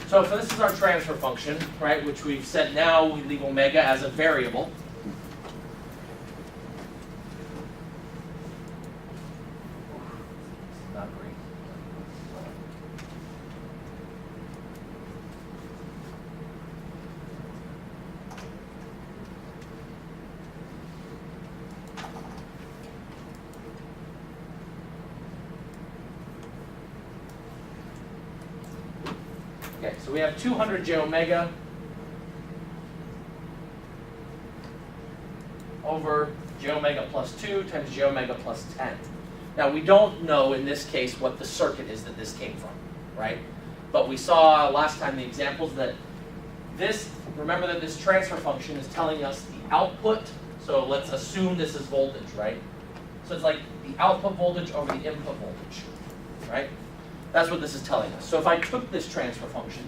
So if this is our transfer function, right, which we've said now we leave omega as a variable. Not great. Okay, so we have 200 j omega over j omega plus 2 times j omega plus 10. Now we don't know in this case what the circuit is that this came from, right? But we saw last time the examples that this, remember that this transfer function is telling us the output, so let's assume this is voltage, right? So it's like the output voltage over the input voltage, right? That's what this is telling us. So if I took this transfer function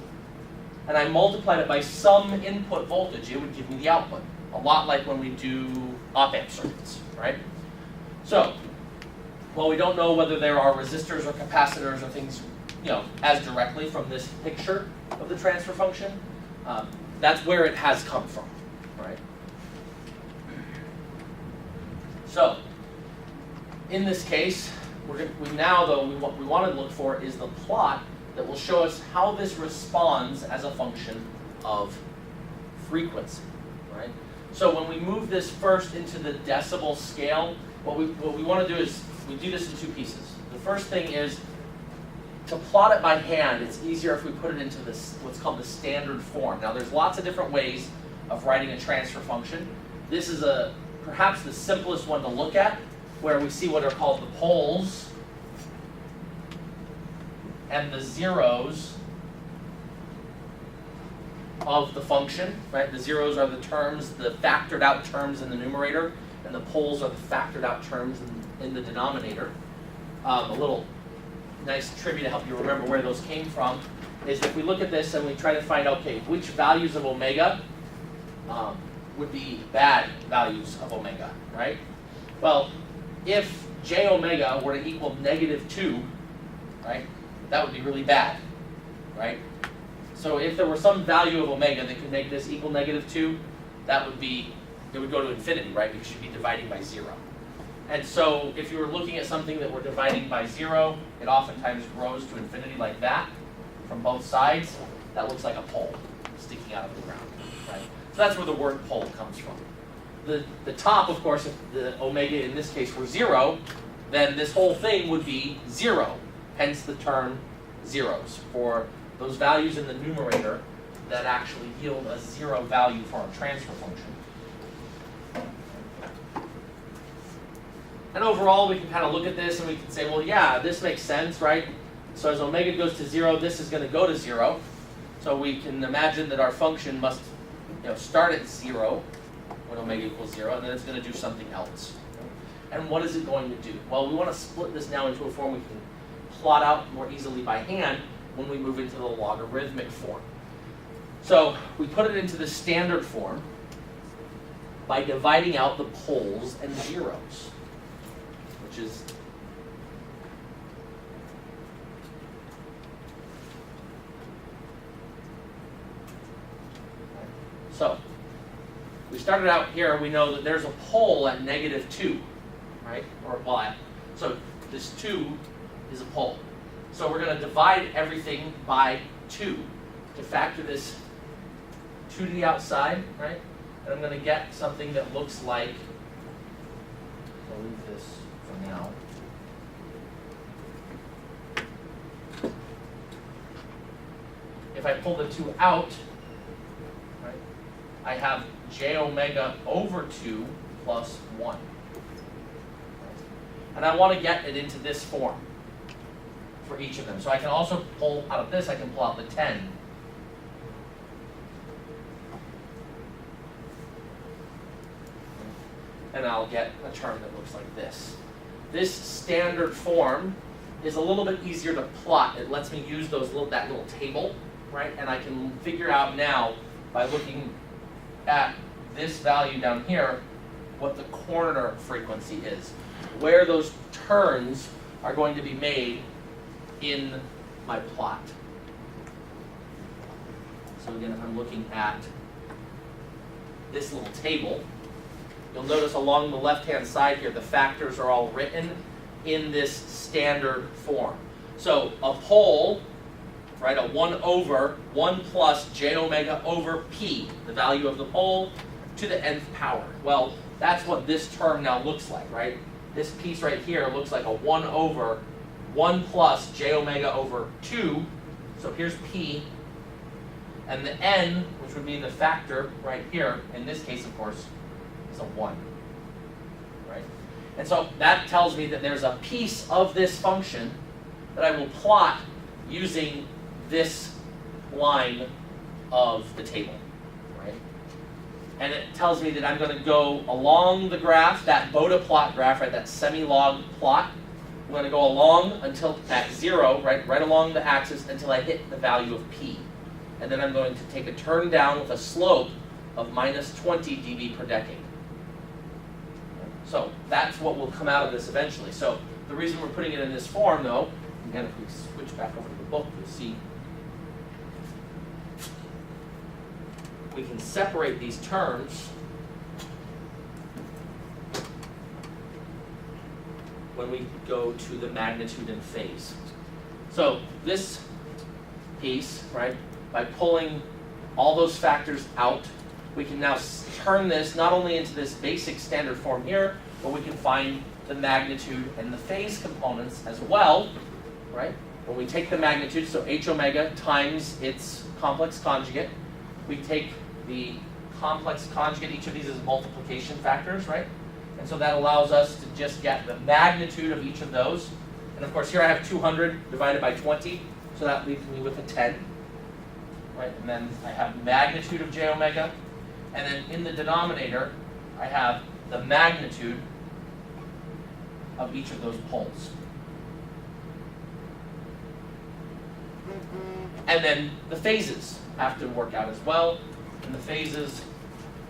and I multiplied it by some input voltage, it would give me the output. A lot like when we do op-amp circuits, right? So, well, we don't know whether there are resistors or capacitors or things, as directly from this picture of the transfer function. That's where it has come from, right? So, in this case, what we want to look for is the plot that will show us how this responds as a function of frequency, right? So when we move this first into the decibel scale, what we want to do is we do this in two pieces. The first thing is to plot it by hand. It's easier if we put it into this what's called the standard form. Now there's lots of different ways of writing a transfer function. This is perhaps the simplest one to look at, where we see what are called the poles and the zeros of the function, right? The zeros are the terms, the factored out terms in the numerator, and the poles are the factored out terms in the denominator. A little nice trivia to help you remember where those came from is if we look at this and we try to find, okay, which values of omega would be bad values of omega, right? Well, if j omega were to equal -2, right, that would be really bad, right? So if there were some value of omega that could make this equal -2, it would go to infinity, right, because you'd be dividing by 0. And so if you were looking at something that we're dividing by 0, it oftentimes grows to infinity like that from both sides. That looks like a pole sticking out of the ground, right? So that's where the word pole comes from. The top, of course, if the omega in this case were 0, then this whole thing would be 0, hence the term zeros for those values in the numerator that actually yield a 0 value for our transfer function. And overall, we can kind of look at this and we can say, well, yeah, this makes sense, right? So as omega goes to 0, this is going to go to 0. So we can imagine that our function must start at 0 when omega equals 0, and then it's going to do something else. And what is it going to do? Well, we want to split this now into a form we can plot out more easily by hand when we move into the logarithmic form. So we put it into the standard form by dividing out the poles and zeros, which is so we started out here, we know that there's a pole at -2, right? So this 2 is a pole. So we're going to divide everything by 2 to factor this 2 to the outside, right? And I'm going to get something that looks like, I'll leave this for now. If I pull the 2 out, right, I have j omega over 2 plus 1. And I want to get it into this form for each of them. So I can also pull out of this, I can pull out the 10. And I'll get a term that looks like this. This standard form is a little bit easier to plot. It lets me use that little table, right? And I can figure out now by looking at this value down here what the corner frequency is, where those turns are going to be made in my plot. again, if I'm looking at this little table, you'll notice along the left-hand side here, the factors are all written in this standard form. So a pole, right, a 1 over 1 plus j omega over p, the value of the pole, to the nth power. Well, that's what this term now looks like, right? This piece right here looks like a 1 over 1 plus j omega over 2. So here's p. And the n, which would be the factor right here, in this case, of course, is a 1. Right? And so that tells me that there's a piece of this function that I will plot using this line of the table. Right? And it tells me that I'm going to go along the graph, that Bode plot graph, right, that semi-log plot. I'm going to go along until at 0, right along the axis, until I hit the value of p. And then I'm going to take a turn down with a slope of minus 20 dB per decade. So that's what will come out of this eventually. So the reason we're putting it in this form, though, again, if we switch back over to the book, you'll see we can separate these terms when we go to the magnitude and phase. So this piece, right, by pulling all those factors out, we can now turn this not only into this basic standard form here, but we can find the magnitude and the phase components as well, right? When we take the magnitude, so h omega times its complex conjugate, we take the complex conjugate, each of these is multiplication factors, right? And so that allows us to just get the magnitude of each of those. And of course here I have 200 divided by 20, so that leaves me with a 10. Right? And then I have magnitude of j omega, and then in the denominator I have the magnitude of each of those poles. And then the phases have to work out as well. And the phases,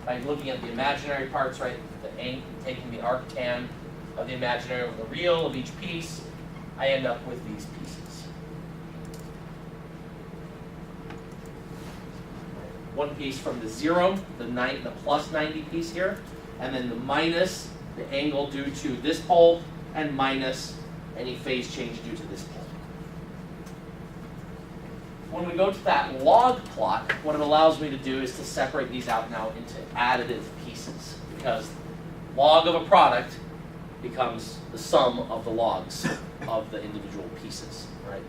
by looking at the imaginary parts, right, taking the arctan of the imaginary over the real of each piece, I end up with these pieces. One piece from the 0, the plus 90 piece here, and then the minus the angle due to this pole, and minus any phase change due to this pole. When we go to that log plot, what it allows me to do is to separate these out now into additive pieces, because log of a product becomes the sum of the logs of the individual pieces, right?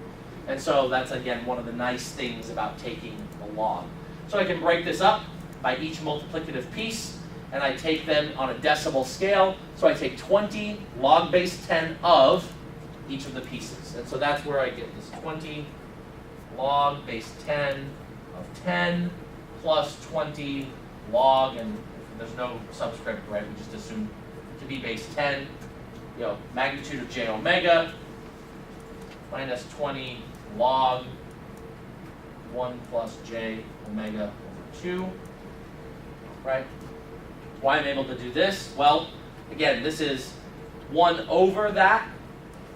And so that's, again, one of the nice things about taking a log. So I can break this up by each multiplicative piece, and I take them on a decimal scale. So I take 20 log base 10 of each of the pieces. And so that's where I get this 20 log base 10 of 10 plus 20 log, and there's no subscript, right? We just assume to be base 10. You know, magnitude of j omega minus 20 log 1 plus j omega over 2, right? Why I'm able to do this? Well, again, this is 1 over that,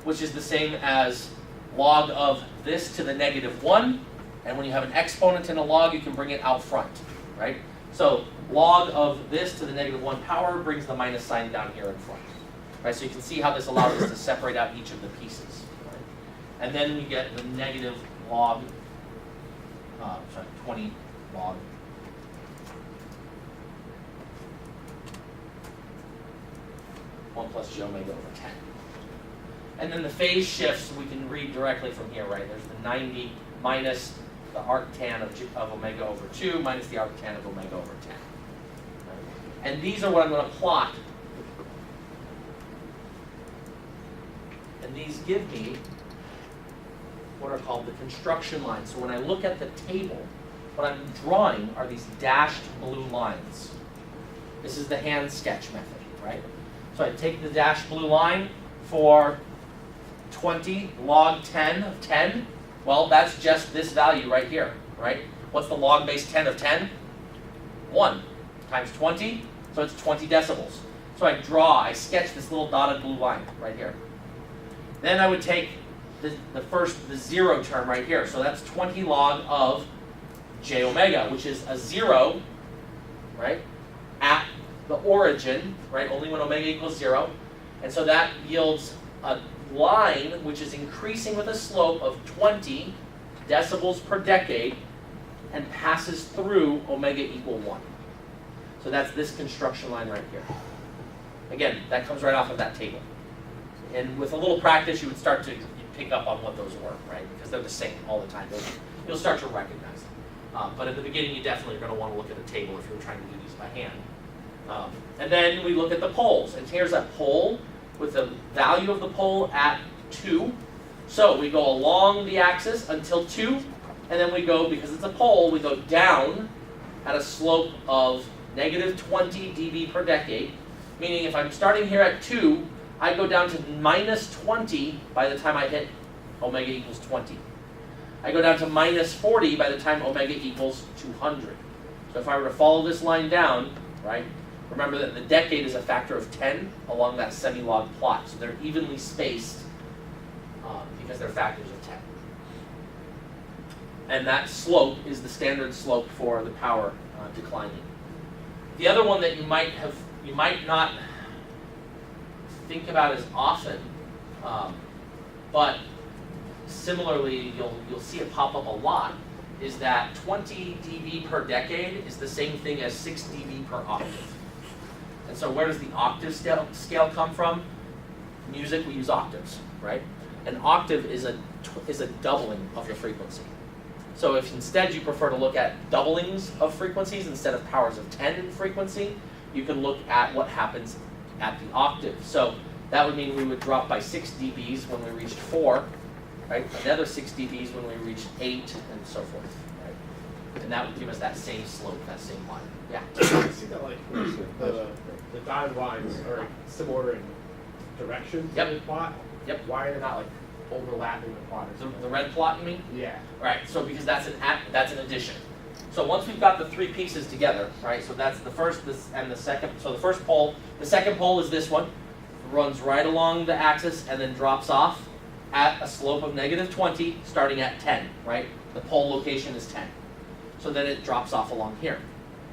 which is the same as log of this to the negative 1. And when you have an exponent in a log, you can bring it out front, right? So log of this to the negative 1 power brings the minus sign down here in front, right? So you can see how this allows us to separate out each of the pieces, right? And then we get the negative log, 20 log. One plus j omega over 10. And then the phase shifts we can read directly from here, right? There's the 90 minus the arctan of omega over 2 minus the arctan of omega over 10. Right? And these are what I'm going to plot. And these give me what are called the construction lines. So when I look at the table, what I'm drawing are these dashed blue lines. This is the hand sketch method, right? So I take the dashed blue line for 20 log 10 of 10. Well, that's just this value right here, right? What's the log base 10 of 10? 1 times 20, so it's 20 decibels. So I sketch this little dotted blue line right here. Then I would take the 0 term right here. So that's 20 log of j omega, which is a 0, right, at the origin, right, only when omega equals 0. And so that yields a line which is increasing with a slope of 20 decibels per decade and passes through omega equal 1. So that's this construction line right here. Again, that comes right off of that table. And with a little practice, you would start to pick up on what those were, right? Because they're the same all the time. You'll start to recognize them. But at the beginning, you definitely are going to want to look at a table if you're trying to do these by hand. And then we look at the poles. And here's a pole with the value of the pole at 2. So we go along the axis until 2. And then we go, because it's a pole, we go down at a slope of negative 20 dB per decade. Meaning if I'm starting here at 2, I go down to minus 20 by the time I hit omega equals 20. I go down to minus 40 by the time omega equals 200. So if I were to follow this line down, right, remember that the decade is a factor of 10 along that semi-log plot. So they're evenly spaced because they're factors of 10. And that slope is the standard slope for the power declining. The other one that you might not think about as often, but similarly you'll see it pop up a lot, is that 20 dB per decade is the same thing as 6 dB per octave. And so where does the octave scale come from? Music, we use octaves, right? An octave is a doubling of the frequency. So if instead you prefer to look at doublings of frequencies instead of powers of 10 in frequency, you can look at what happens at the octave. So that would mean we would drop by 6 dBs when we reached 4, right? Another 6 dBs when we reached 8, and so forth, right? And that would give us that same slope, that same line. Yeah? I see that like the dotted lines are similar in direction to the plot. Yep. Why are they not like overlapping the plot or something? The red plot, you mean? Yeah. Right, so because that's an addition. So once we've got the 3 pieces together, right, so that's the first, this, and the second, so the first pole, the second pole is this one, runs right along the axis and then drops off at a slope of negative 20, starting at 10, right? The pole location is 10. So then it drops off along here.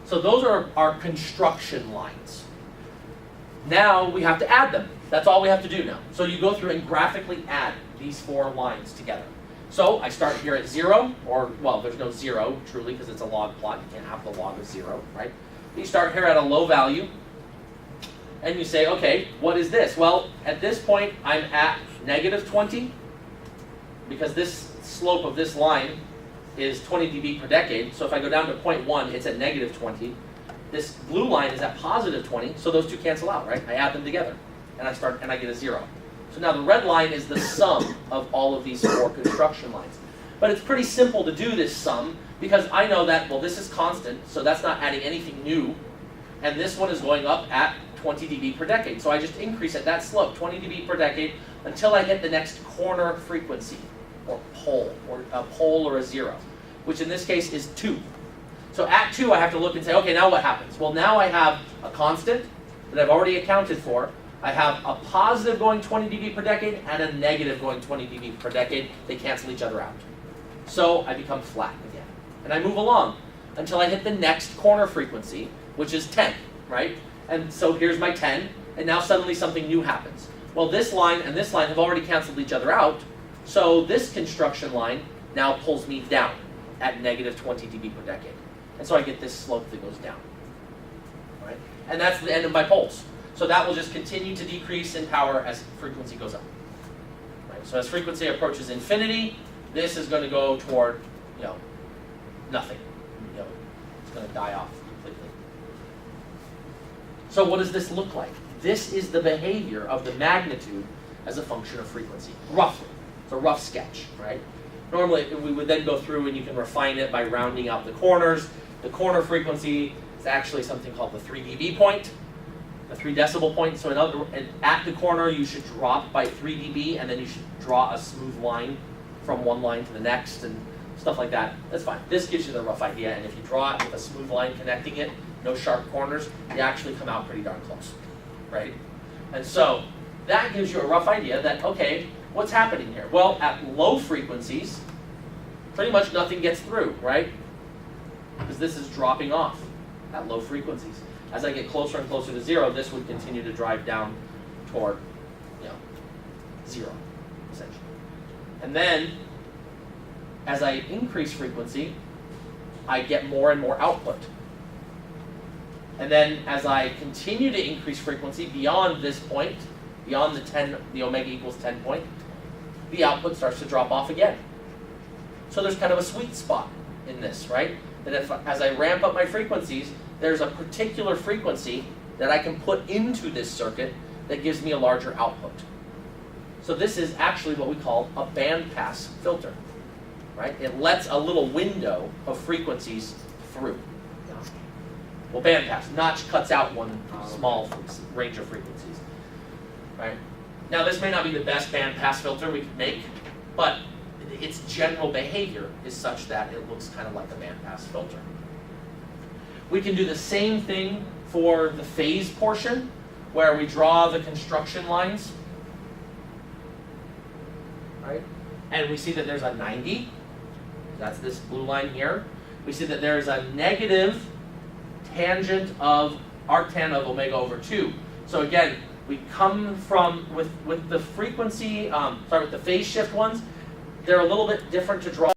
So those are our construction lines. Now we have to add them. That's all we have to do now. So you go through and graphically add these 4 lines together. So I start here at 0, or, well, there's no 0, truly, because it's a log plot. You can't have the log of 0, right? You start here at a low value, and you say, okay, what is this? Well, at this point, I'm at negative 20, because this slope of this line is 20 dB per decade. So if I go down to 0.1, it's at negative 20. This blue line is at positive 20, so those two cancel out, right? I add them together, and I get a 0. So now the red line is the sum of all of these 4 construction lines. But it's pretty simple to do this sum, because I know that, well, this is constant, so that's not adding anything new, and this one is going up at 20 dB per decade. So I just increase at that slope, 20 dB per decade, until I hit the next corner frequency, or a pole or a 0, which in this case is 2. So at 2, I have to look and say, okay, now what happens? Well, now I have a constant that I've already accounted for. I have a positive going 20 dB per decade and a negative going 20 dB per decade. They cancel each other out. So I become flat again. And I move along until I hit the next corner frequency, which is 10, right? And so here's my 10, and now suddenly something new happens. Well, this line and this line have already canceled each other out, so this construction line now pulls me down at negative 20 dB per decade. And so I get this slope that goes down, right? And that's the end of my poles. So that will just continue to decrease in power as frequency goes up. Right? So as frequency approaches infinity, this is going to go toward, nothing. It's going to die off completely. So what does this look like? This is the behavior of the magnitude as a function of frequency, roughly. It's a rough sketch, right? Normally, we would then go through and you can refine it by rounding out the corners. The corner frequency is actually something called the 3 dB point. The 3 decibel point. So at the corner, you should drop by 3 dB, and then you should draw a smooth line from one line to the next, and stuff like that. That's fine. This gives you the rough idea, and if you draw it with a smooth line connecting it, no sharp corners, you actually come out pretty darn close, right? And so that gives you a rough idea that, okay, what's happening here? Well, at low frequencies, pretty much nothing gets through, right? because this is dropping off at low frequencies. As I get closer and closer to 0, this would continue to drive down toward, 0, essentially. And then, as I increase frequency, I get more and more output. And then, as I continue to increase frequency beyond this point, beyond the omega equals 10 point, the output starts to drop off again. So there's kind of a sweet spot in this, right? That as I ramp up my frequencies, there's a particular frequency that I can put into this circuit that gives me a larger output. So this is actually what we call a bandpass filter, right? It lets a little window of frequencies through. Well, bandpass, notch cuts out one small range of frequencies, right? Now, this may not be the best bandpass filter we could make, but its general behavior is such that it looks kind of like a bandpass filter. We can do the same thing for the phase portion, where we draw the construction lines, right? And we see that there's a 90, that's this blue line here. We see that there's a negative tangent of arctan of omega over 2. So again, we come from, with the frequency, with the phase shift ones, they're a little bit different to draw.